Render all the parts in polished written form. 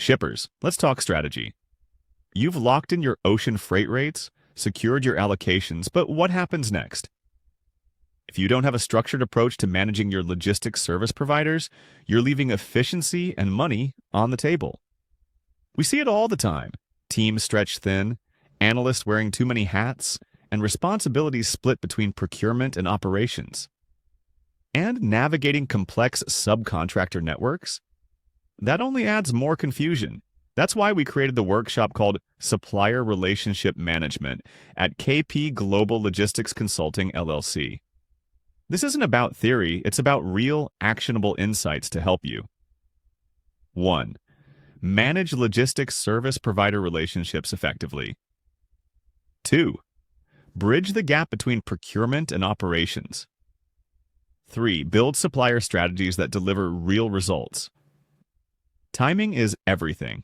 Shippers, let's talk strategy. You've locked in your ocean freight rates, secured your allocations, but what happens next? If you don't have a structured approach to managing your logistics service providers, you're leaving efficiency and money on the table. We see it all the time. Teams stretched thin, analysts wearing too many hats, and responsibilities split between procurement and operations. And navigating complex subcontractor networks? That only adds more confusion. That's why we created the workshop called Supplier Relationship Management at KP Global Logistics Consulting, LLC. This isn't about theory, it's about real, actionable insights to help you. 1. Manage logistics service provider relationships effectively. 2. Bridge the gap between procurement and operations. 3. Build supplier strategies that deliver real results. Timing is everything.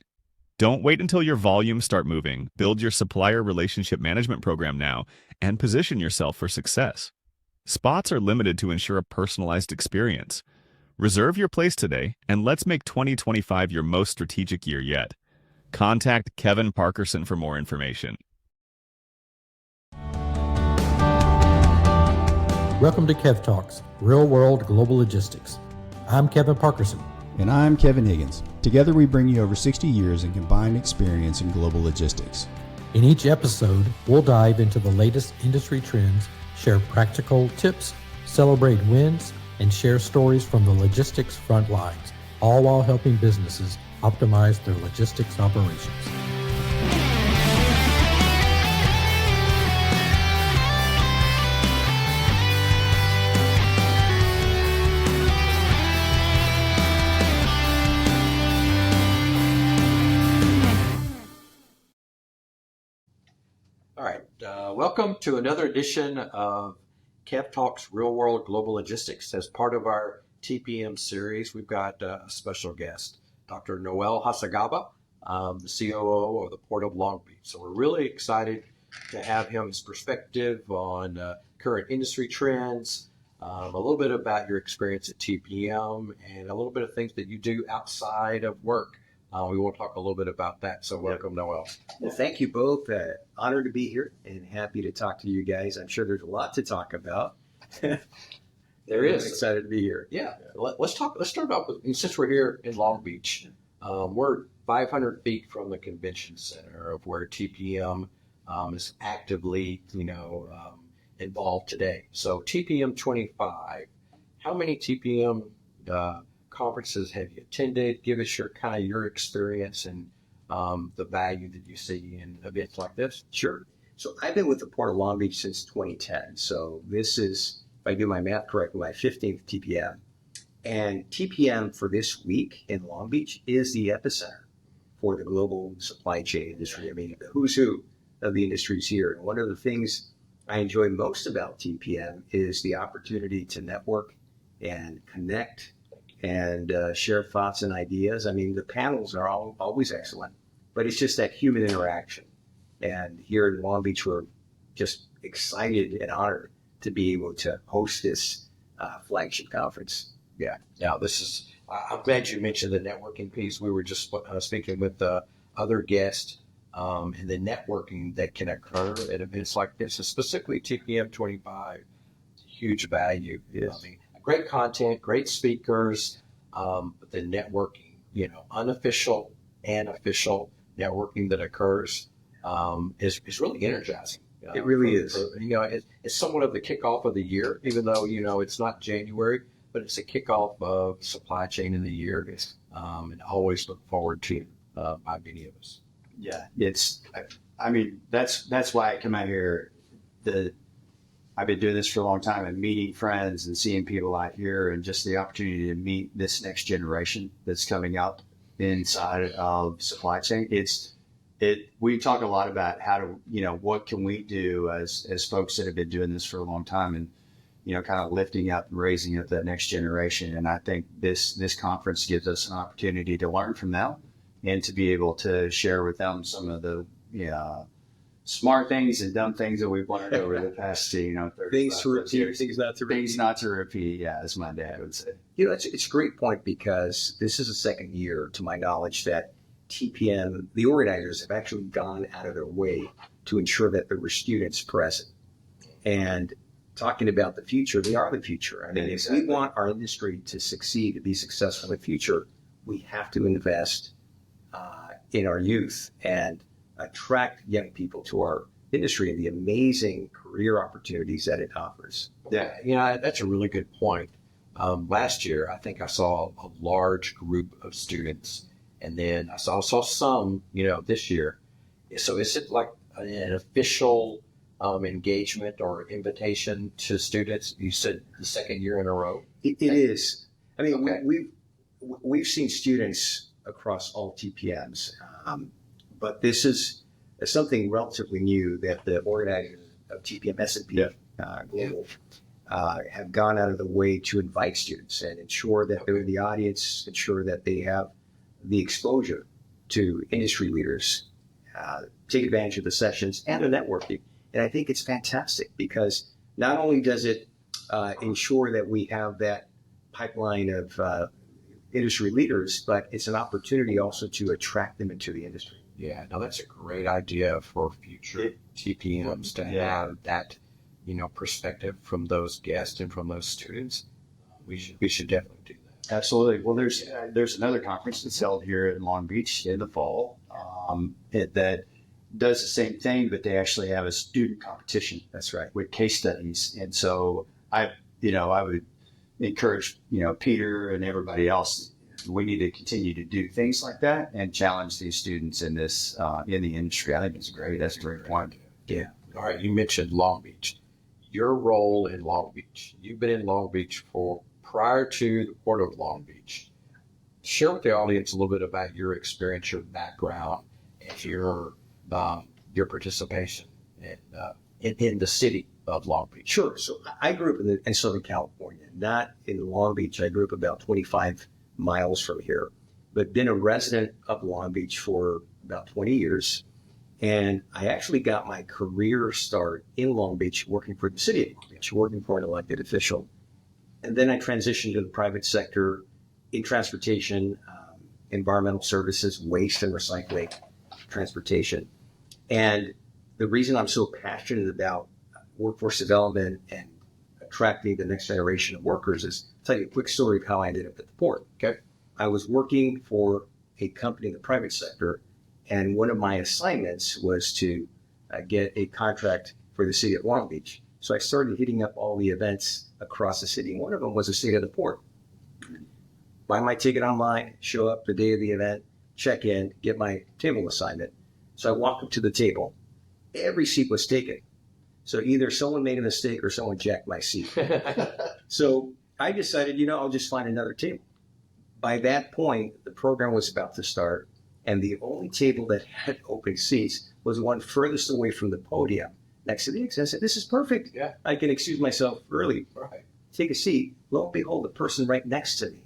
Don't wait until your volumes start moving. Build your supplier relationship management program now and position yourself for success. Spots are limited to ensure a personalized experience. Reserve your place today, and let's make 2025 your most strategic year yet. Contact Kevin Parkerson for more information. Welcome to Kev Talks, Real World Global Logistics. I'm Kevin Parkerson. And I'm Kevin Higgins. Together we bring you over 60 years in combined experience in global logistics. In each episode, we'll dive into the latest industry trends, share practical tips, celebrate wins, and share stories from the logistics front lines, all while helping businesses optimize their logistics operations. All right, welcome to another edition of Kev Talks Real World Global Logistics. As part of our TPM series, we've got a special guest, Dr. Noel Hacegaba, the COO of the Port of Long Beach. So we're really excited to have him, his perspective on current industry trends, a little bit about your experience at TPM, and a little bit of things that you do outside of work. We will talk a little bit about that. So welcome, Noel. Well, thank you both. Honored to be here and happy to talk to you guys. I'm sure there's a lot to talk about. There is. Excited to be here. Yeah. Let's start off with, since we're here in Long Beach, we're 500 feet from the convention center of where TPM is actively, involved today. So TPM 25, how many TPM conferences have you attended? Give us your experience and the value that you see in events like this. Sure. So I've been with the Port of Long Beach since 2010. So this is, if I do my math correctly, my 15th TPM. And TPM for this week in Long Beach is the epicenter for the global supply chain industry. I mean, the who's who of the industries here. And one of the things I enjoy most about TPM is the opportunity to network and connect and share thoughts and ideas. I mean, the panels are always excellent, but it's just that human interaction. And here in Long Beach, we're just excited and honored to be able to host this flagship conference. Yeah. Now, I'm glad you mentioned the networking piece. We were just speaking with the other guests and the networking that can occur at events like this, and specifically TPM 25, huge value. Yes. I mean, great content, great speakers, but the networking, unofficial and official networking that occurs is really energizing. It really is. It's somewhat of the kickoff of the year, even though, it's not January, but it's a kickoff of supply chain in the year, and I always look forward to by many of us. Yeah, that's why I come out here. I've been doing this for a long time and meeting friends and seeing people out here, and just the opportunity to meet this next generation that's coming out inside of supply chain. We talk a lot about how to, what can we do as folks that have been doing this for a long time, and, kind of lifting up and raising up that next generation. And I think this conference gives us an opportunity to learn from them and to be able to share with them some of the, smart things and dumb things that we've learned over the past, 30 Things to repeat, things not to repeat. Things not to repeat, yeah, as my dad would say. It's a great point, because this is the second year, to my knowledge, that TPM, the organizers have actually gone out of their way to ensure that there were students present. And talking about the future, they are the future. I mean, if we want our industry to succeed, to be successful in the future, we have to invest in our youth and attract young people to our industry and the amazing career opportunities that it offers. Yeah, you know, that's a really good point. Last year, I think I saw a large group of students, and then I saw some, you know, this year. So is it like an official engagement or invitation to students? You said the second year in a row? It is. I mean, Okay. we've seen students across all TPMs, but this is something relatively new that the organizers of TPM S&P Global have gone out of the way to invite students and ensure that they're in the audience, ensure that they have the exposure to industry leaders, take advantage of the sessions and the networking. And I think it's fantastic because not only does it ensure that we have that pipeline of industry leaders, but it's an opportunity also to attract them into the industry. Yeah, no, that's a great idea for future TPMs to have that, you know, perspective from those guests and from those students. We should definitely do that. Absolutely. Well, there's another conference that's held here in Long Beach in the fall that does the same thing, but they actually have a student competition. That's right. With case studies. And so I would encourage, Peter and everybody else, we need to continue to do things like that and challenge these students in this, in the industry. I think it's great. That's a great point. Yeah. All right. You mentioned Long Beach. Your role in Long Beach. You've been in Long Beach prior to the Port of Long Beach. Share with the audience a little bit about your experience, your background, and your participation in the city of Long Beach. Sure. So I grew up in Southern California, not in Long Beach. I grew up about 25 miles from here, but been a resident of Long Beach for about 20 years. And I actually got my career start in Long Beach working for the city of Long Beach, working for an elected official. And then I transitioned to the private sector in transportation, environmental services, waste and recycling, transportation. And the reason I'm so passionate about workforce development and attracting the next generation of workers is I'll tell you a quick story of how I ended up at the port. Okay. I was working for a company in the private sector, and one of my assignments was to get a contract for the city of Long Beach. So I started hitting up all the events across the city. One of them was the state of the port. Buy my ticket online, show up the day of the event, check in, get my table assignment. So I walk up to the table. Every seat was taken. So either someone made a mistake or someone jacked my seat. So I decided, I'll just find another table. By that point, the program was about to start, and the only table that had open seats was one furthest away from the podium next to the exit. I said, this is perfect. Yeah. I can excuse myself early. Right. Take a seat. Lo and behold, the person right next to me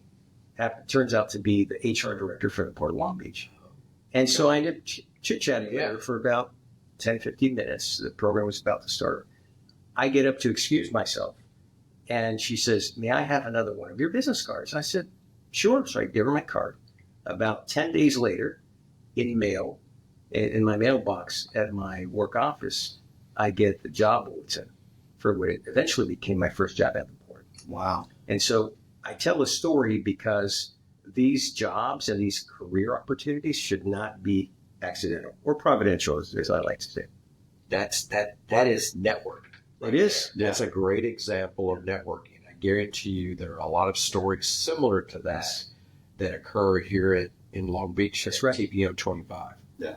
turns out to be the HR director for the Port of Long Beach. And so I ended up chit-chatting with her for about 10, 15 minutes. The program was about to start. I get up to excuse myself, and she says, may I have another one of your business cards? And I said, sure. So I give her my card. About 10 days later, in mail, in my mailbox at my work office, I get the job bulletin for what eventually became my first job at the port. Wow. And so I tell the story because these jobs and these career opportunities should not be accidental or providential, as I like to say. That is network. It is. That's a great example of networking. I guarantee you there are a lot of stories similar to that occur here in Long Beach. That's right. TPM 25. Yeah.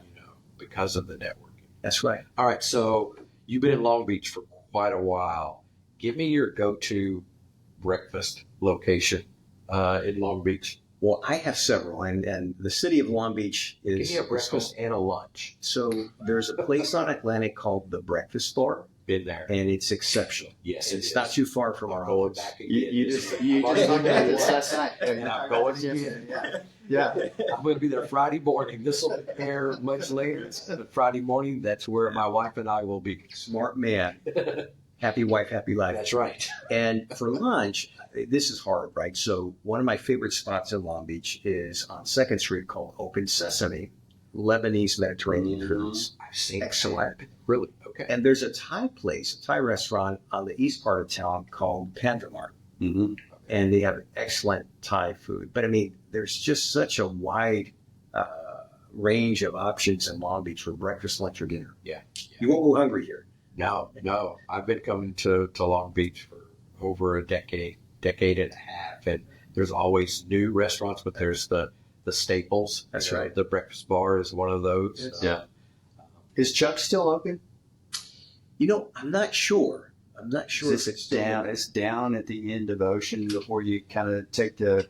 Because of the networking. That's right. All right. So you've been in Long Beach for quite a while. Give me your go-to breakfast location in Long Beach. Well, I have several, and the city of Long Beach is... Give me a breakfast and a lunch. So there's a place on Atlantic called the Breakfast Bar, Been there. and it's exceptional. Yes, It's not too far from our going office. back again. You just looked at this last night. And I'm going again. Yeah. I'm going to be there Friday morning. This will air much later. But Friday morning, that's where my wife and I will be. Smart man. happy wife, happy life. That's right. And for lunch, this is hard, right? So one of my favorite spots in Long Beach is on 2nd Street called Open Sesame, Lebanese Mediterranean foods. I've seen Excellent. Really? Okay. And there's a Thai place, a Thai restaurant on the east part of town called Pandramart. Mm-hmm. And they have excellent Thai food. But I mean, there's just such a wide range of options in Long Beach for breakfast, lunch, or dinner. Yeah. You won't go hungry here. No. I've been coming to Long Beach for over a decade and a half, and there's always new restaurants, but there's the staples. That's You know, right. The breakfast bar is one of those. Yeah. Is Chuck still open? You know, I'm not sure. if It's down. It's down at the end of Ocean before you kind of take the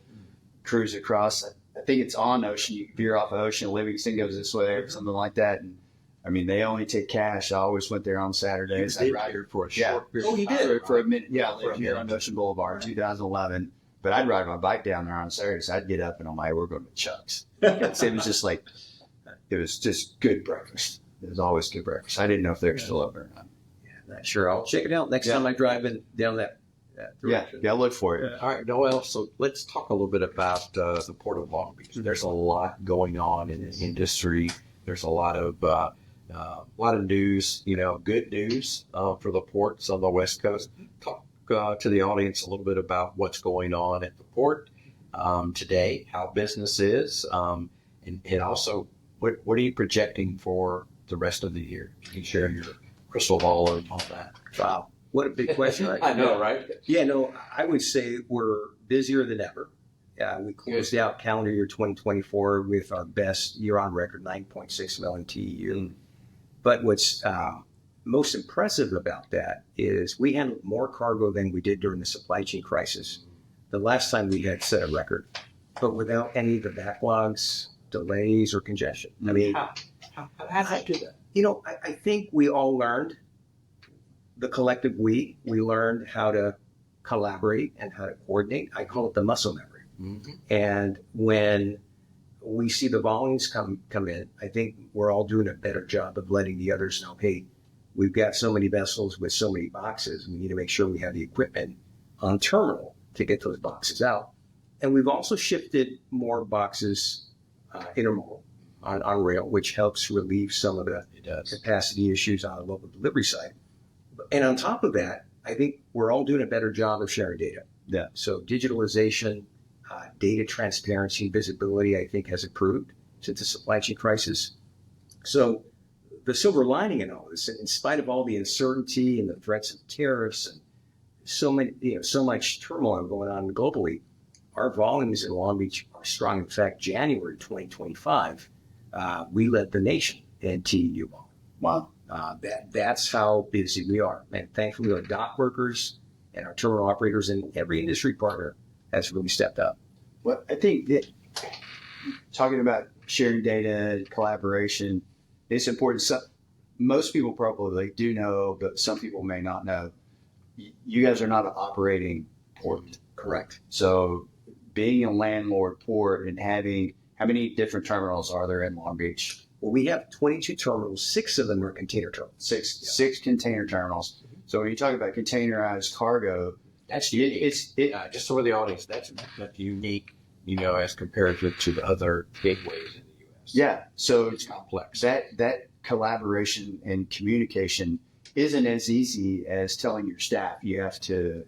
cruise across. I think it's on Ocean. You veer off of Ocean. Livingston goes this way or something like that. And I mean, they only take cash. I always went there on Saturdays. I'd ride here for a short period. Oh, you I did? rode for a minute. Yeah, I For a lived here minute. on Ocean Boulevard, 2011. But I'd ride my bike down there on Saturdays. I'd get up and I'm like, we're going to Chuck's. It was just like, it was just good breakfast. It was always good breakfast. I didn't know if they were still open or not. Not sure. I'll check it out next Yeah. time I drive down that direction. Yeah, look for it. All right, Noel, so let's talk a little bit about the Port of Long Beach. There's a lot going on in the industry. There's a lot of news, good news for the ports on the West Coast. Talk to the audience a little bit about what's going on at the port today, how business is, and also what are you projecting for the rest of the year? Can you share your crystal ball on that? Wow. What a big question. I know, right? Yeah, no, I would say we're busier than ever. We closed out calendar year 2024 with our best year on record, 9.6 million TEU. But what's most impressive about that is we handled more cargo than we did during the supply chain crisis. The last time we had set a record, but without any of the backlogs, delays, or congestion. I mean, How did I do that? I think we all learned, the collective we learned how to collaborate and how to coordinate. I call it the muscle memory. Mm-hmm. And when we see the volumes come in, I think we're all doing a better job of letting the others know, hey, we've got so many vessels with so many boxes. We need to make sure we have the equipment on terminal to get those boxes out. And we've also shifted more boxes intermodal on rail, which helps relieve some of the capacity issues on the local delivery side. And on top of that, I think we're all doing a better job of sharing data. Yeah. So digitalization, data transparency, visibility, I think has improved since the supply chain crisis. So the silver lining in all this, in spite of all the uncertainty and the threats of tariffs and so much turmoil going on globally, our volumes in Long Beach are strong. In fact, January 2025, we led the nation in TEU volume. Wow. That's how busy we are. And thankfully, our dock workers and our terminal operators and every industry partner has really stepped up. Well, I think that talking about sharing data, collaboration, it's important. Most people probably do know, but some people may not know. You guys are not an operating port. Correct. So being a landlord port and having, how many different terminals are there in Long Beach? Well, we have 22 terminals. 6 of them are container terminals. Six container terminals. So when you talk about containerized cargo, That's unique. it's just for the audience, that's unique, as compared to the other gateways in the U.S. yeah. So It's complex. that collaboration and communication isn't as easy as telling your staff you have to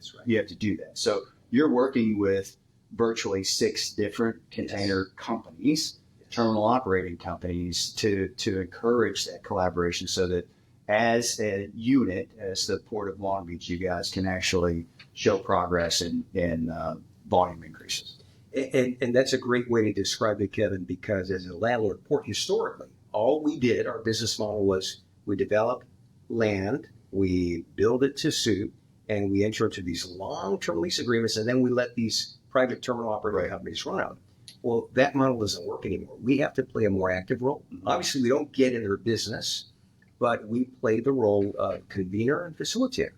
do that. So you're working with virtually 6 different container companies, terminal operating companies, to encourage that collaboration so that as a unit, as the Port of Long Beach, you guys can actually show progress in volume increases. And that's a great way to describe it, Kevin, because as a landlord port, historically, all we did, our business model was we develop land, we build it to suit, and we enter into these long-term lease agreements, and then we let these private terminal operating companies run out. Well, that model doesn't work anymore. We have to play a more active role. Obviously, we don't get in their business, but we play the role of convener and facilitator.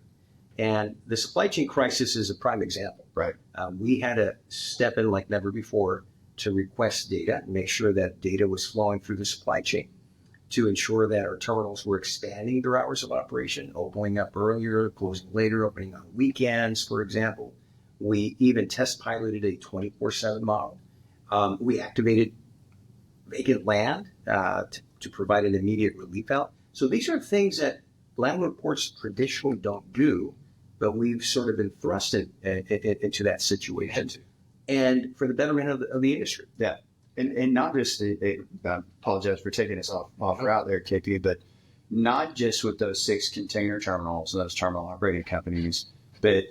And the supply chain crisis is a prime example. Right. We had to step in like never before to request data and make sure that data was flowing through the supply chain, to ensure that our terminals were expanding their hours of operation, opening up earlier, closing later, opening on weekends, for example. We even test piloted a 24/7 model. We activated vacant land to provide an immediate relief out. So these are things that landlord ports traditionally don't do, but we've sort of been thrust into that situation. And for the betterment of the industry. Yeah. And not just, I apologize for taking us off route there, KP, but not just with those 6 container terminals, those terminal operating companies, but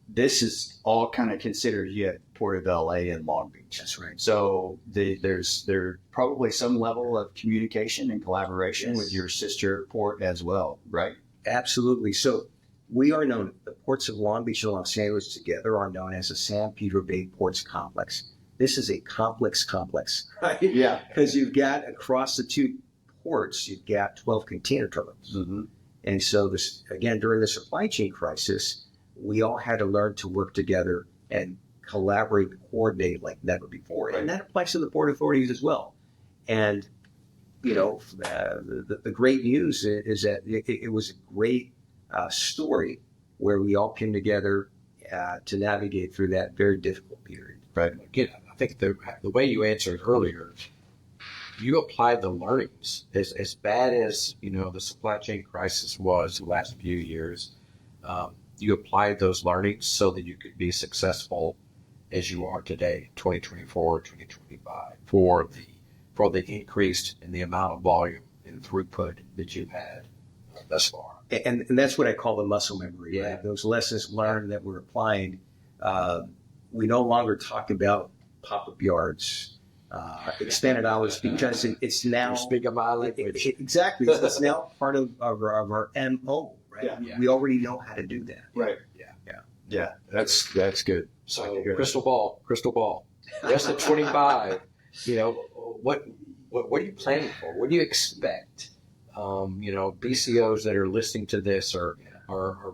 this is all kind of considered yet Port of LA and Long Beach. That's right. So there's probably some level of communication and collaboration with your sister port as well, right? Absolutely. So we are known, the ports of Long Beach and Los Angeles together are known as the San Pedro Bay Ports Complex. This is a complex, right? Yeah. Because you've got across the 2 ports, you've got 12 container terminals. Mm-hmm. And so this, again, during the supply chain crisis, we all had to learn to work together and collaborate, coordinate like never before. Right. And that applies to the port authorities as well. And, the great news is that it was a great story where we all came together to navigate through that very difficult period. Right. Again, I think the way you answered earlier, you applied the learnings. As bad as the supply chain crisis was the last few years, you applied those learnings so that you could be successful as you are today, 2024, 2025, for the increase in the amount of volume and throughput that you've had thus far. And that's what I call the muscle memory. Yeah. Right? Those lessons learned that we're applying. We no longer talk about pop-up yards, expanded hours, because it's now... You speak my language. Exactly. It's now part of our MO, right? Yeah. We already know how to do that. Right. Yeah. That's good. So crystal ball. Rest of 25. What are you planning for? What do you expect? BCOs that are listening to this are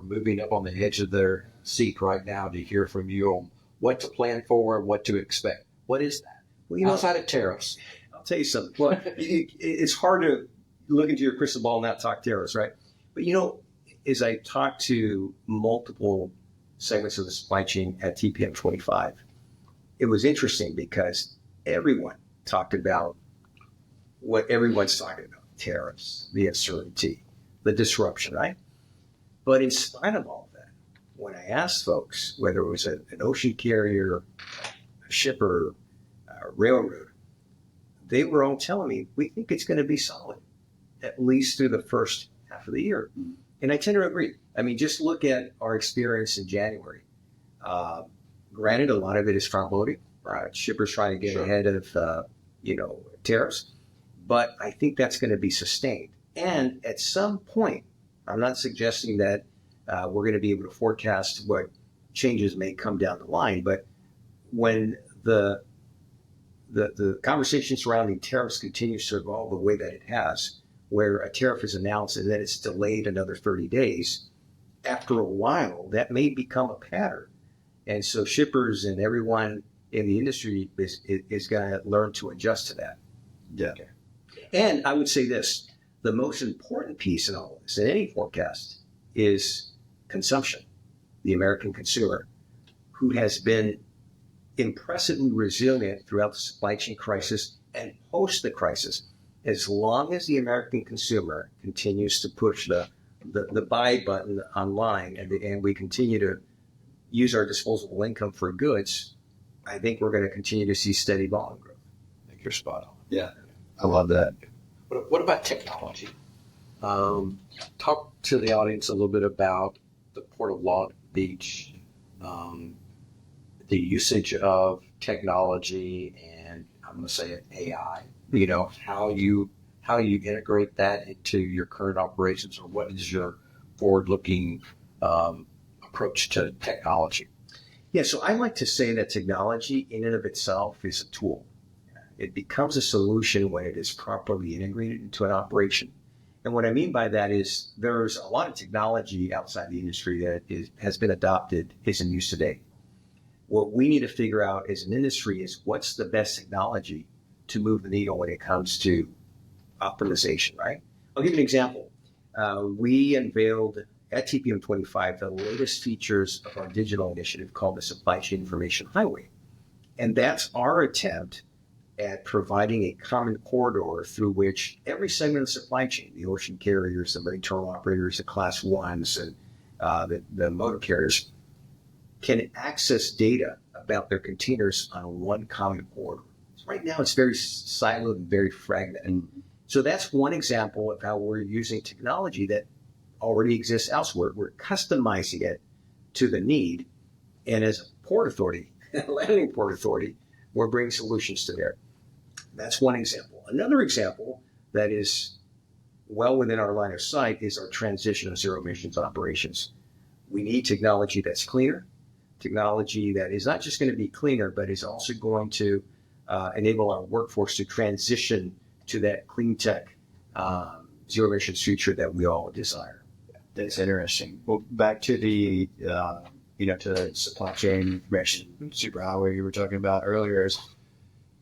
moving up on the edge of their seat right now to hear from you on what to plan for, what to expect. What is that? Well, outside of tariffs. I'll tell you something. Well, it's hard to look into your crystal ball and not talk tariffs, right? But as I talk to multiple segments of the supply chain at TPM 25, it was interesting because everyone talked about what everyone's talking about: tariffs, the uncertainty, the disruption, right? But in spite of all that, when I asked folks, whether it was an ocean carrier, a shipper, a railroad, they were all telling me, we think it's going to be solid, at least through the first half of the year. And I tend to agree. I mean, just look at our experience in January. Granted, a lot of it is front loading, right? Shippers trying to get ahead of, tariffs. But I think that's going to be sustained. And at some point, I'm not suggesting that we're going to be able to forecast what changes may come down the line, but when the conversation surrounding tariffs continues to evolve the way that it has, where a tariff is announced and then it's delayed another 30 days, after a while, that may become a pattern. And so shippers and everyone in the industry is going to learn to adjust to that. Yeah. Okay. And I would say this, the most important piece in all of this, in any forecast, is consumption. The American consumer, who has been impressively resilient throughout the supply chain crisis and post the crisis. As long as the American consumer continues to push the buy button online and we continue to use our disposable income for goods, I think we're going to continue to see steady volume growth. I think you're spot on. Yeah. I love that. What about technology? Talk to the audience a little bit about the Port of Long Beach, the usage of technology, and I'm going to say AI. How you integrate that into your current operations, or what is your forward-looking approach to technology? Yeah, so I like to say that technology in and of itself is a tool. It becomes a solution when it is properly integrated into an operation. And what I mean by that is there's a lot of technology outside the industry that has been adopted, is in use today. What we need to figure out as an industry is what's the best technology to move the needle when it comes to optimization, right? I'll give you an example. We unveiled at TPM 25 the latest features of our digital initiative called the Supply Chain Information Highway. And that's our attempt at providing a common corridor through which every segment of the supply chain, the ocean carriers, the marine terminal operators, the class ones, and the motor carriers, can access data about their containers on one common corridor. So right now, it's very siloed and very fragmented. So that's one example of how we're using technology that already exists elsewhere. We're customizing it to the need. And as a port authority, a landing port authority, we're bringing solutions to bear. That's one example. Another example that is well within our line of sight is our transition of zero emissions operations. We need technology that's cleaner, technology that is not just going to be cleaner, but is also going to enable our workforce to transition to that clean tech, zero emissions future that we all desire. That's interesting. Well, back to the, to the supply chain information superhighway you were talking about earlier is,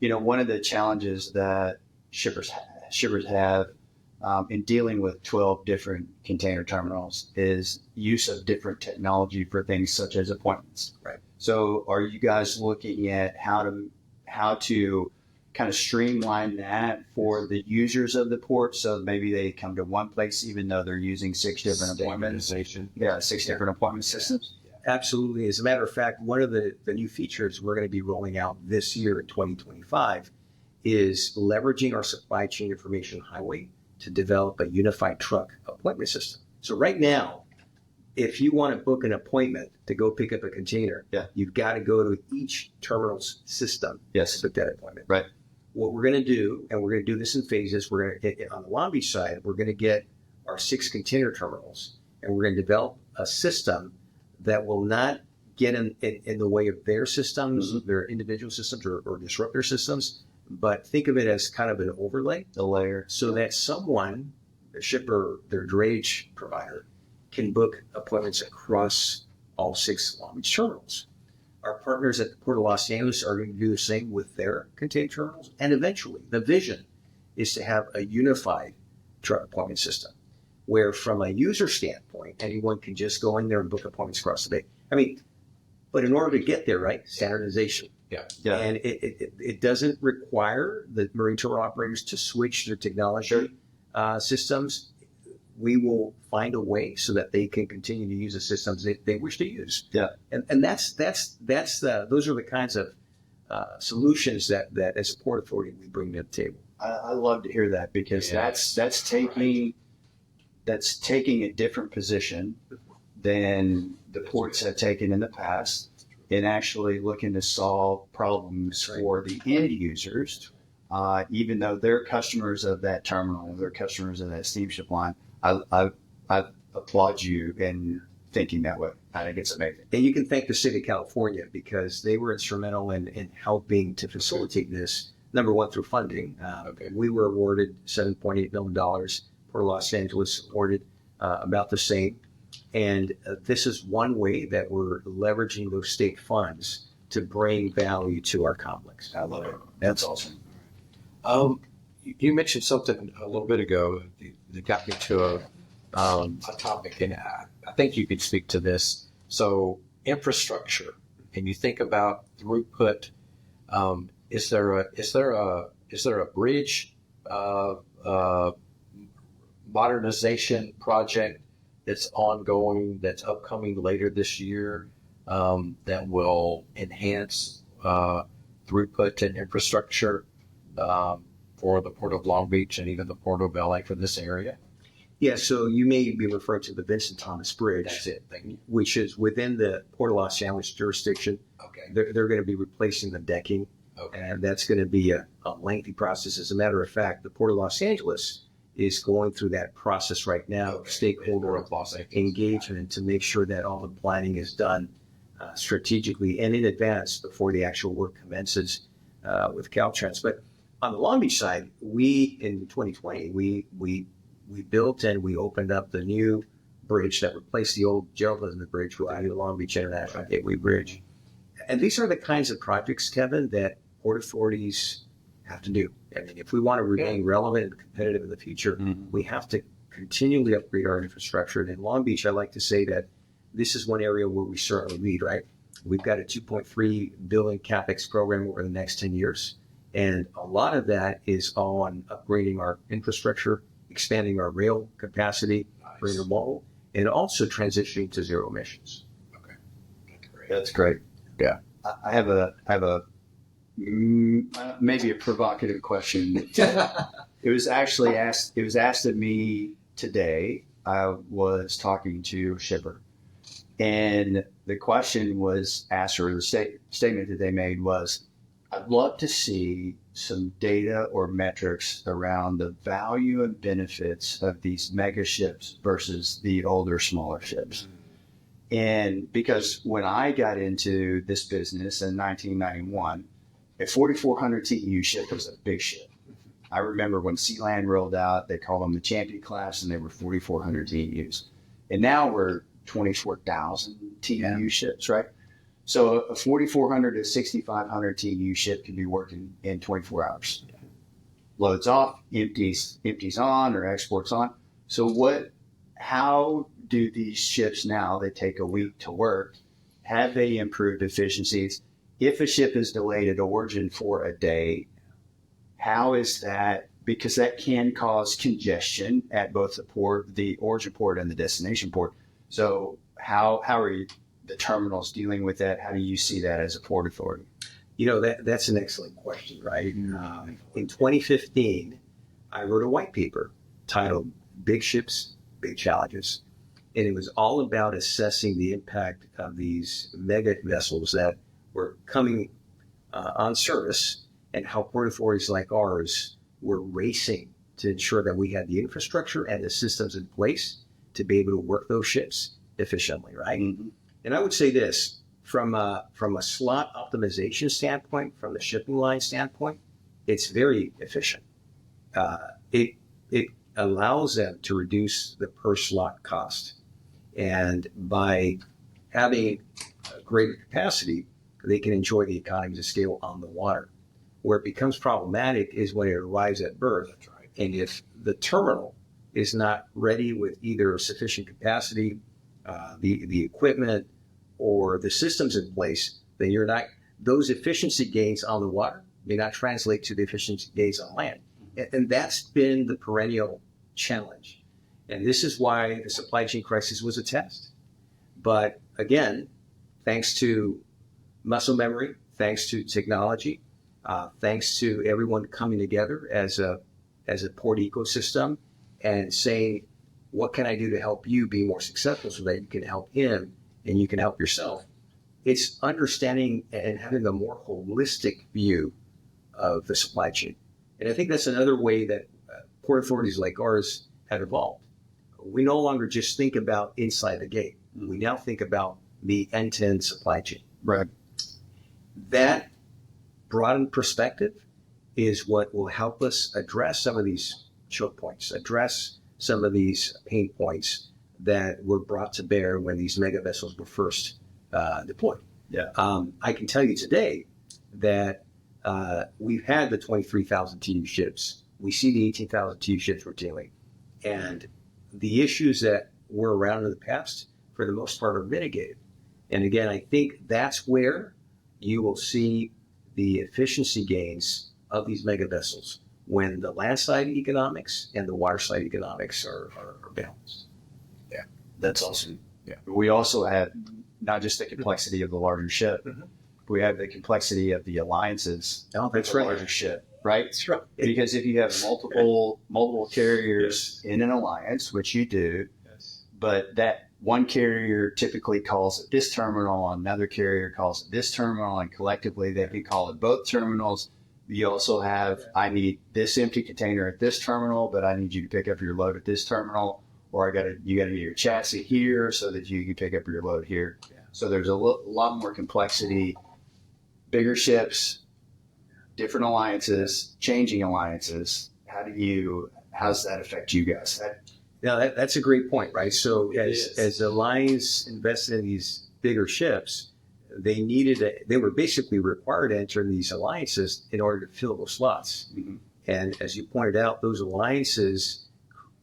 one of the challenges that shippers have in dealing with 12 different container terminals is use of different technology for things such as appointments. Right. So are you guys looking at how to kind of streamline that for the users of the port, so maybe they come to one place even though they're using 6 different appointments? Yeah, 6 different appointment systems. Absolutely. As a matter of fact, one of the new features we're going to be rolling out this year in 2025 is leveraging our supply chain information highway to develop a unified truck appointment system. So right now, if you want to book an appointment to go pick up a container, you've got to go to each terminal's system to book that appointment. Right. What we're going to do, and we're going to do this in phases, we're going to get on the Long Beach side, we're going to get our 6 container terminals, and we're going to develop a system that will not get in the way of their systems, their individual systems, or disrupt their systems, but think of it as kind of an overlay, a layer, so that someone, the shipper, their drayage provider, can book appointments across all 6 Long Beach terminals. Our partners at the Port of Los Angeles are going to do the same with their container terminals, and eventually the vision is to have a unified truck appointment system, where from a user standpoint, anyone can just go in there and book appointments across the bay. But in order to get there, right, standardization. Yeah. And it doesn't require the marine terminal operators to switch their technology systems. We will find a way so that they can continue to use the systems they wish to use. Yeah. And those are the kinds of solutions that as a port authority we bring to the table. I love to hear that, because that's taking a different position than the ports have taken in the past, and actually looking to solve problems for the end users, even though they're customers of that terminal, they're customers of that steamship line. I applaud you in thinking that way. I think it's amazing. And you can thank the city of California, because they were instrumental in helping to facilitate this. Number one, through funding. We were awarded $7.8 million. Port of Los Angeles awarded about the same. And this is one way that we're leveraging those state funds to bring value to our complex. I love it. That's awesome. You mentioned something a little bit ago that got me to a topic, and I think you could speak to this. So infrastructure, and you think about throughput. Is there a bridge modernization project that's ongoing, that's upcoming later this year, that will enhance throughput and infrastructure for the Port of Long Beach and even the Port of LA for this area? Yeah, so you may be referring to the Vincent Thomas Bridge. That's it. Thank you. Which is within the Port of Los Angeles jurisdiction. Okay. They're going to be replacing the decking. Okay. And that's going to be a lengthy process. As a matter of fact, the Port of Los Angeles is going through that process right now, stakeholder of Los Angeles engagement, to make sure that all the planning is done strategically and in advance before the actual work commences with Caltrans. But on the Long Beach side, in 2020, we built and we opened up the new bridge that replaced the old Gerald Elizabeth Bridge with the new Long Beach International Gateway Bridge. And these are the kinds of projects, Kevin, that port authorities have to do. I mean, if we want to remain relevant and competitive in the future, we have to continually upgrade our infrastructure. And in Long Beach, I like to say that this is one area where we certainly lead, right? We've got a $2.3 billion CapEx program over the next 10 years. And a lot of that is on upgrading our infrastructure, expanding our rail capacity for intermodal, and also transitioning to zero emissions. That's great. Yeah. I have a maybe a provocative question. It was asked of me today. I was talking to a shipper, and the question was asked, or the statement that they made was, I'd love to see some data or metrics around the value and benefits of these mega ships versus the older, smaller ships. And because when I got into this business in 1991, a 4,400 TEU ship was a big ship. I remember when Sealand rolled out, they called them the Champion class, and they were 4,400 TEUs. And now we're 24,000 TEU ships, right? So a 4,400 to 6,500 TEU ship can be working in 24 hours. Loads off, empties on, or exports on. So how do these ships now, they take a week to work, have they improved efficiencies? If a ship is delayed at origin for a day, how is that? Because that can cause congestion at both the origin port and the destination port. So how are the terminals dealing with that? How do you see that as a port authority? You know, that's an excellent question, right? In 2015, I wrote a white paper titled Big Ships, Big Challenges. And it was all about assessing the impact of these mega vessels that were coming on service, and how port authorities like ours were racing to ensure that we had the infrastructure and the systems in place to be able to work those ships efficiently, right? Mm-hmm. And I would say this, from a slot optimization standpoint, from the shipping line standpoint, it's very efficient. It allows them to reduce the per slot cost. And by having a greater capacity, they can enjoy the economies of scale on the water. Where it becomes problematic is when it arrives at berth. That's right. And if the terminal is not ready with either sufficient capacity, the equipment, or the systems in place, then those efficiency gains on the water may not translate to the efficiency gains on land. And that's been the perennial challenge. And this is why the supply chain crisis was a test. But again, thanks to muscle memory, thanks to technology, thanks to everyone coming together as a port ecosystem and saying, what can I do to help you be more successful so that you can help him and you can help yourself? It's understanding and having a more holistic view of the supply chain. And I think that's another way that port authorities like ours have evolved. We no longer just think about inside the gate. We now think about the end-to-end supply chain. Right. That broadened perspective is what will help us address some of these choke points, address some of these pain points that were brought to bear when these mega vessels were first deployed. Yeah. I can tell you today that we've had the 23,000 TEU ships. We see the 18,000 TEU ships routinely. And the issues that were around in the past, for the most part, are mitigated. And again, I think that's where you will see the efficiency gains of these mega vessels when the land side economics and the water side economics are balanced. Yeah, that's awesome. Yeah. We also have not just the complexity of the larger ship, we have the complexity of the alliances. Oh, that's the right. Larger ship, right? That's right. Because if you have multiple carriers in an alliance, which you do, but that one carrier typically calls it this terminal, another carrier calls it this terminal, and collectively they can call it both terminals. You also have, I need this empty container at this terminal, but I need you to pick up your load at this terminal, or you got to get your chassis here so that you can pick up your load here. Yeah. So there's a lot more complexity, bigger ships, different alliances, changing alliances. How does that affect you guys? That's a great point, right? So as the alliance invested in these bigger ships, they were basically required to enter these alliances in order to fill those slots. Mhm. And as you pointed out, those alliances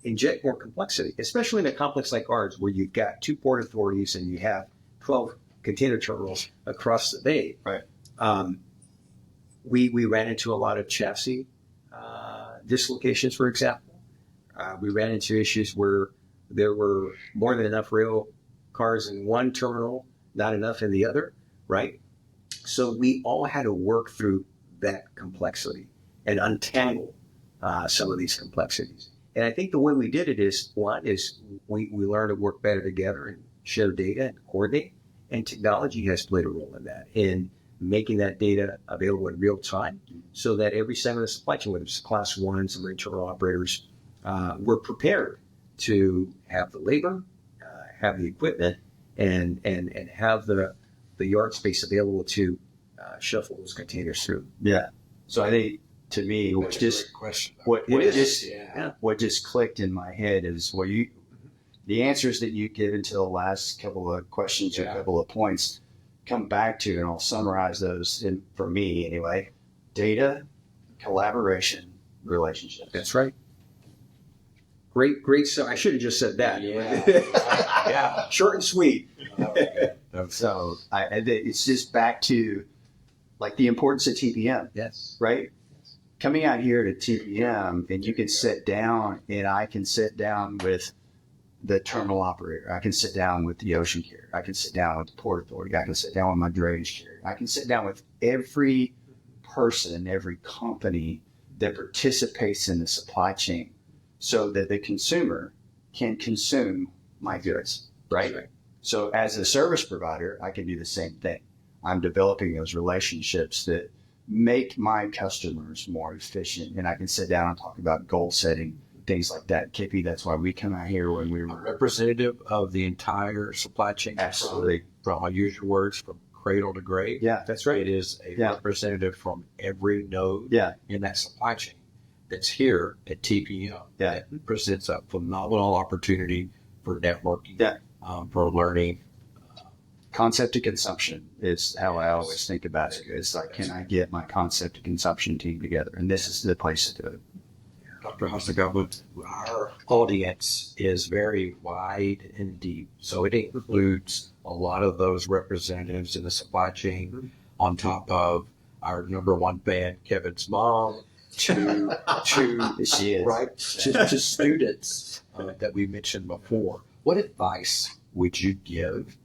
inject more complexity, especially in a complex like ours, where you've got 2 port authorities and you have 12 container terminals across the bay. Right. We ran into a lot of chassis dislocations, for example. We ran into issues where there were more than enough rail cars in one terminal, not enough in the other, right? So we all had to work through that complexity and untangle some of these complexities. And I think the way we did it is, one, is we learned to work better together and share data and coordinate. And technology has played a role in that, in making that data available in real time so that every segment of the supply chain, whether it's class ones or internal operators, we're prepared to have the labor, have the equipment, and have the yard space available to shuffle those containers through. Yeah. So I think, to me, That's a great question. what It just is, yeah. what just clicked in my head is the answers that you given to the last couple of questions or Yeah. couple of points come back to, and I'll summarize those for me anyway: data, collaboration, relationship. That's right. Great. So I should have just said that. Yeah. Yeah. Short and sweet. So it's just back to like the importance of TPM, Yes. right? Coming out here to TPM, and you can sit down, and I can sit down with the terminal operator. I can sit down with the ocean carrier. I can sit down with the port authority. I can sit down with my drayage carrier. I can sit down with every person, every company that participates in the supply chain so that the consumer can consume my goods, right? Right. So as a service provider, I can do the same thing. I'm developing those relationships that make my customers more efficient, and I can sit down and talk about goal setting, things like that. KP, that's why we come out here when we A were representative of the entire supply chain. absolutely, I'll use your words, from cradle to grave. yeah, That's right. It is a Yeah. representative from every node yeah, in that supply chain that's here at TPM. Yeah. That presents a phenomenal opportunity for networking, Yeah. For learning. concept to consumption is how I always think about it. It's like, can I get my concept to consumption team together? And this is the place to do it. Dr. Hacegaba, our audience is very wide and deep. So it includes a lot of those representatives in the supply chain, on top of our number one fan, Kevin's mom, to She is. right to students that we mentioned before. What advice would you give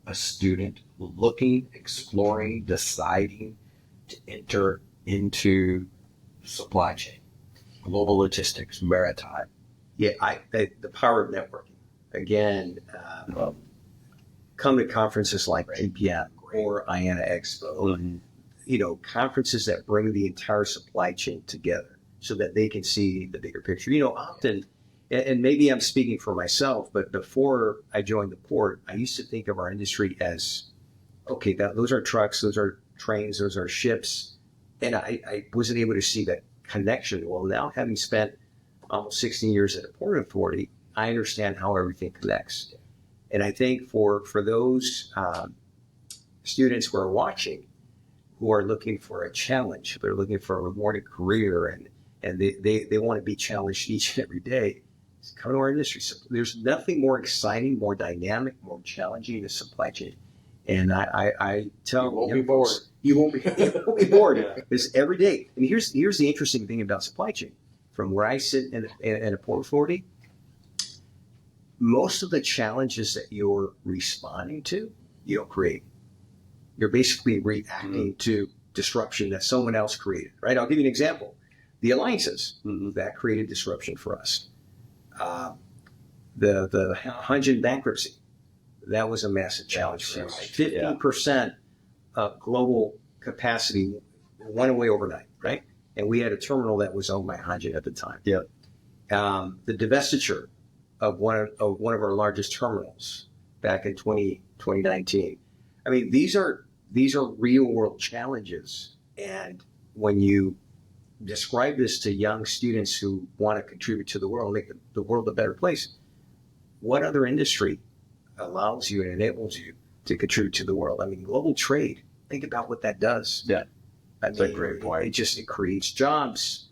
a student looking, exploring, deciding to enter into supply chain, global logistics, maritime? Yeah, the power of networking. Again, come to conferences like TPM or IANA Expo. Conferences that bring the entire supply chain together so that they can see the bigger picture. Often, and maybe I'm speaking for myself, but before I joined the port, I used to think of our industry as, okay, those are trucks, those are trains, those are ships. And I wasn't able to see that connection. Well, now having spent almost 16 years at a port authority, I understand how everything connects. And I think for those students who are watching, who are looking for a challenge, they're looking for a rewarding career, and they want to be challenged each and every day, come to our industry. So there's nothing more exciting, more dynamic, more challenging than supply chain. And I tell You won't young be bored. folks, you won't be bored. Because every day, I mean, here's the interesting thing about supply chain. From where I sit in a port authority, most of the challenges that you're responding to, you don't create. You're basically reacting to disruption that someone else created, right? I'll give you an example. The alliances, that created disruption for us. The Hunjin bankruptcy, that was a massive challenge for us. 15% of global capacity went away overnight, right? And we had a terminal that was owned by Hunjin at the time. Yeah. The divestiture of one of our largest terminals back in 2019. I mean, these are real world challenges. And when you describe this to young students who want to contribute to the world, make the world a better place, what other industry allows you and enables you to contribute to the world. I mean, global trade, think about what that does. Yeah. That's a great point. It creates jobs.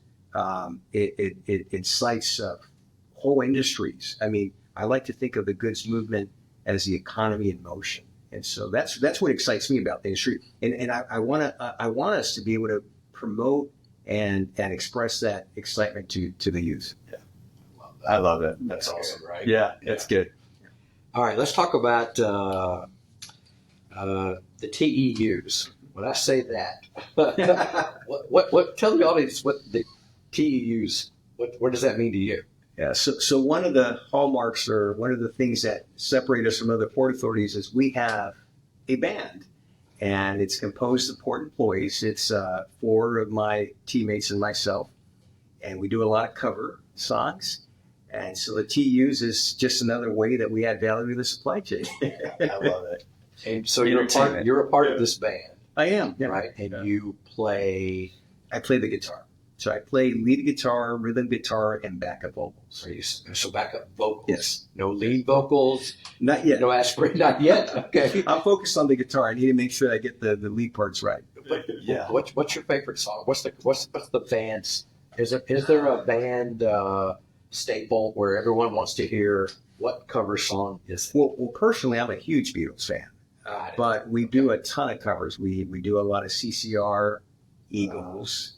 It incites whole industries. I mean, I like to think of the goods movement as the economy in motion. And so that's what excites me about the industry. And I want us to be able to promote and express that excitement to the youth. Yeah. I love it. That's awesome, right? Yeah, that's good. All right, let's talk about the TEUs. When I say that, what tell the audience what the TEUs, what does that mean to you? Yeah, so one of the hallmarks or one of the things that separate us from other port authorities is we have a band, and it's composed of port employees. It's 4 of my teammates and myself, and we do a lot of cover songs. And so the TUs is just another way that we add value to the supply chain. I love it. And so you're a part of this band, I am, yeah. right? And you play. I play the guitar. So I play lead guitar, rhythm guitar, and backup vocals. So backup vocals. Yes. No lead vocals. Not yet. No aspirate. Not yet. Okay. I'm focused on the guitar. I need to make sure I get the lead parts right. Yeah. What's your favorite song? What's the band's? Is there a band staple where everyone wants to hear what cover song is it? Well, personally, I'm a huge Beatles fan, but we do a ton of covers. We do a lot of CCR, Eagles.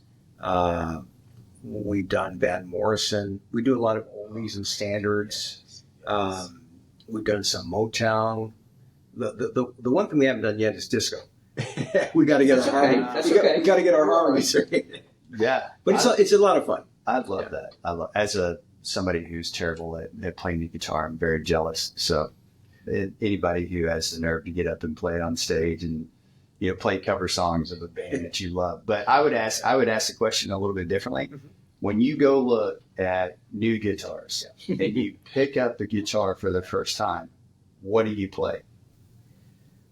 We've done Van Morrison. We do a lot of oldies and standards. We've done some Motown. The one thing we haven't done yet is disco. We got to get our harmony. We got to get our harmonies right. Yeah. But it's a lot of fun. I love that. As somebody who's terrible at playing the guitar, I'm very jealous. So anybody who has the nerve to get up and play it on stage and play cover songs of a band that you love. But I would ask the question a little bit differently. Mm-hmm. When you go look at new guitars and you pick up the guitar for the first time, what do you play?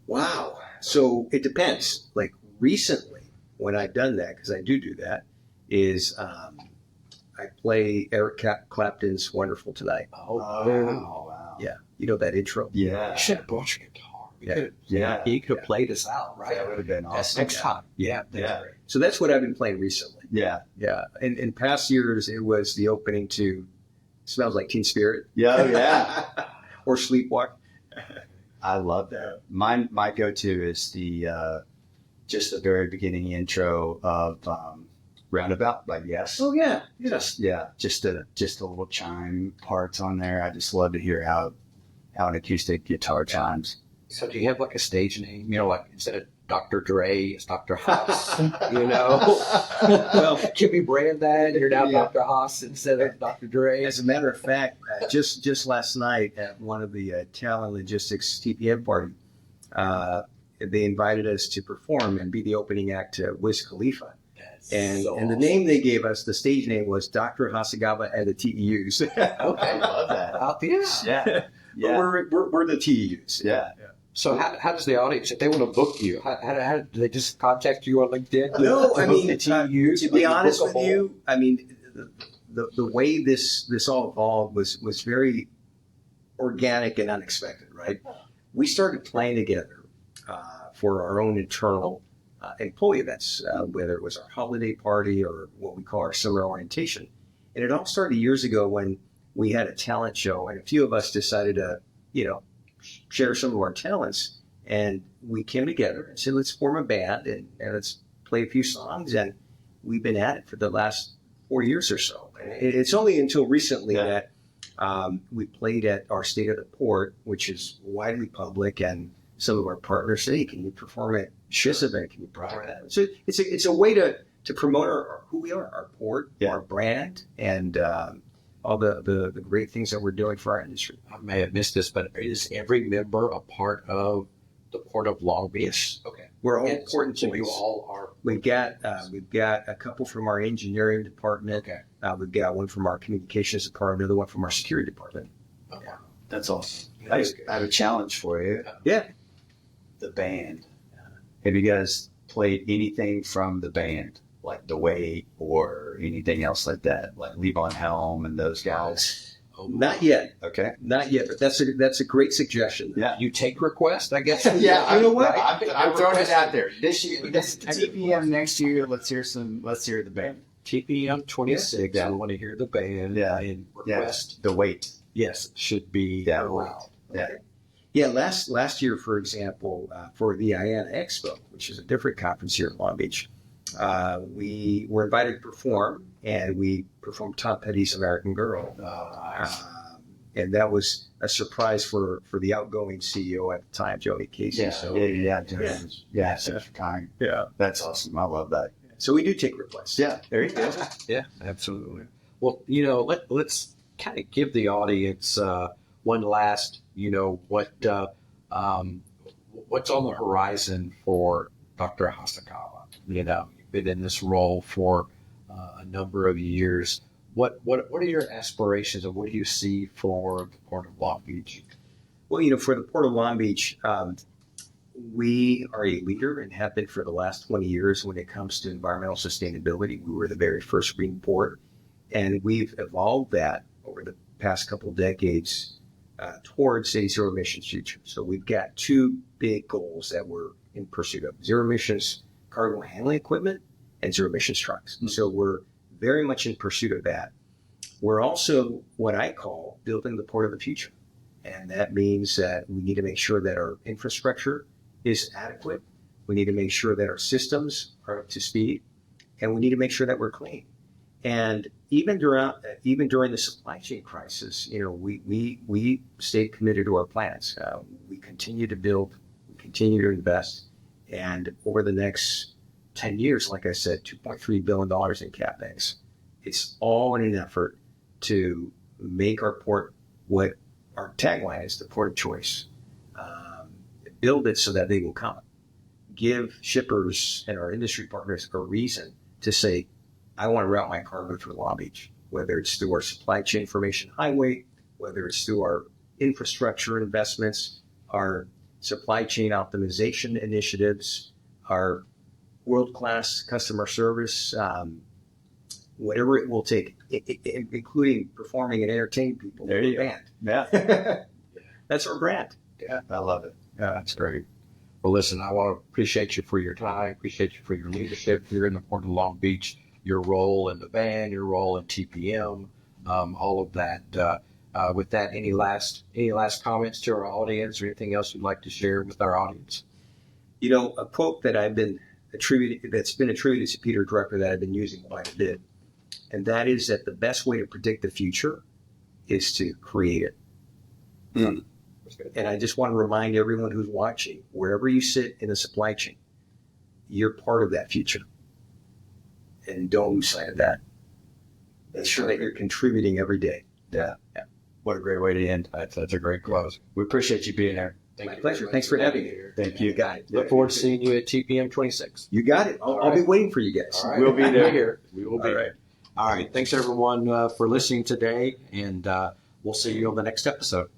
Wow. So it depends. Like recently, when I've done that, because I do that, is I play Eric Clapton's "Wonderful Tonight." Oh, wow. Yeah. You know that intro? Yeah. You should have brought your guitar. You could have played us out, right? That would have been awesome. Next time. Yeah. Yeah. So that's what I've been playing recently. Yeah. Yeah. In past years, it was the opening to Smells Like Teen Spirit. Yeah. Yeah. Or Sleepwalk. I love that. My go-to is just the very beginning intro of Roundabout by Yes. Oh yeah. Just a little chime parts on there. I just love to hear how an acoustic guitar chimes. So do you have like a stage name? Like instead of Dr. Dre, it's Dr. Haas. Well, can we brand that? You're now Dr. Haas instead of Dr. Dre. As a matter of fact, just last night at one of the Talent Logistics TPM party, they invited us to perform and be the opening act to Wiz Khalifa. And the name they gave us, the stage name was Dr. Hacegaba and the TEUs. Okay, I love that. Yeah. But we're the TEUs. Yeah. So how does the audience, if they want to book you, how do they just contact you on LinkedIn? No, I mean, the TEUs, to be honest with you, I mean, the way this all evolved was very organic and unexpected, right? We started playing together for our own internal employee events, whether it was our holiday party or what we call our summer orientation. And it all started years ago when we had a talent show, and a few of us decided to, share some of our talents. And we came together and said, let's form a band and let's play a few songs. And we've been at it for the last 4 years or so. And it's only until recently that we played at our State of the Port, which is widely public, and some of our partners say, hey, can you perform at this event? Can you perform that? So it's a way to promote who we are, our port, our brand, and all the great things that we're doing for our industry. I may have missed this, but is every member a part of the Port of Long Beach? Okay. We're all important so employees. You all are. We've got a couple from our engineering department. Okay. We've got one from our communications department, another one from our security department. Okay. That's awesome. I have a challenge for you. Yeah. The band. Have you guys played anything from the band? Like The Way or anything else like that? Like Levon Helm and those guys? Not yet. Okay. Not yet, but that's a great suggestion. Yeah. You take requests, I guess. Yeah, you know what? I'm throwing it out there. This year, this TPM next year. Let's hear the band. TPM 26. Yeah. I want to hear the band. Yeah. And Yeah. request. The weight. Yes, should be Yeah. allowed. Yeah. Yeah, last year, for example, for the IANA Expo, which is a different conference here in Long Beach, we were invited to perform, and we performed Tom Petty's American Girl. And that was a surprise for the outgoing CEO at the time, Joey Casey. Yeah. Such a kind. Yeah. That's awesome. I love that. So we do take requests. Yeah. There you go. Yeah, absolutely. Well, let's kind of give the audience one last, what's on the horizon for Dr. Hacegaba? You've been in this role for a number of years. What are your aspirations, and what do you see for the Port of Long Beach? Well, for the Port of Long Beach, we are a leader and have been for the last 20 years when it comes to environmental sustainability. We were the very first green port, and we've evolved that over the past couple of decades towards a zero emissions future. So we've got two big goals that we're in pursuit of: zero emissions cargo handling equipment and zero emissions trucks. Mm-hmm. So we're very much in pursuit of that. We're also what I call building the port of the future. And that means that we need to make sure that our infrastructure is adequate. We need to make sure that our systems are up to speed, and we need to make sure that we're clean. And even during the supply chain crisis, we stayed committed to our plans. We continue to build, we continue to invest, and over the next 10 years, like I said, $2.3 billion in CapEx. It's all in an effort to make our port what our tagline is, the port of choice. Build it so that they will come. Give shippers and our industry partners a reason to say, I want to route my cargo through Long Beach, whether it's through our supply chain information highway, whether it's through our infrastructure investments, our supply chain optimization initiatives, our world-class customer service, whatever it will take, including performing and entertaining people. There you go. Band. Yeah. That's our brand. Yeah. I love it. Yeah, that's great. Well, listen, I want to appreciate you for your time, appreciate you for your leadership here in the Port of Long Beach, your role in the band, your role in TPM, all of that. With that, any last comments to our audience, or anything else you'd like to share with our audience? A quote that that's been attributed to Peter Drucker that I've been using quite a bit, and that is that the best way to predict the future is to create it. Mm. And I just want to remind everyone who's watching, wherever you sit in the supply chain, you're part of that future. And don't lose sight of that. Make sure that you're contributing every day. Yeah. What a great way to end. That's a great close. We appreciate you being here. My pleasure. Thanks for having me. Thank you. You got it. Look forward to seeing you at TPM 26. You got it. I'll be waiting for you guys. All right. We'll be there. Here. We will be. All right. All right. Thanks, everyone, for listening today, and we'll see you on the next episode.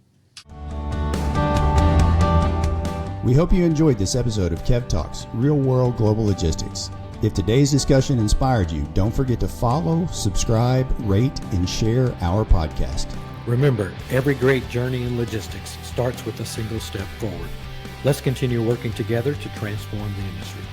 We hope you enjoyed this episode of Kev Talks, Real World Global Logistics. If today's discussion inspired you, don't forget to follow, subscribe, rate, and share our podcast. Remember, every great journey in logistics starts with a single step forward. Let's continue working together to transform the industry.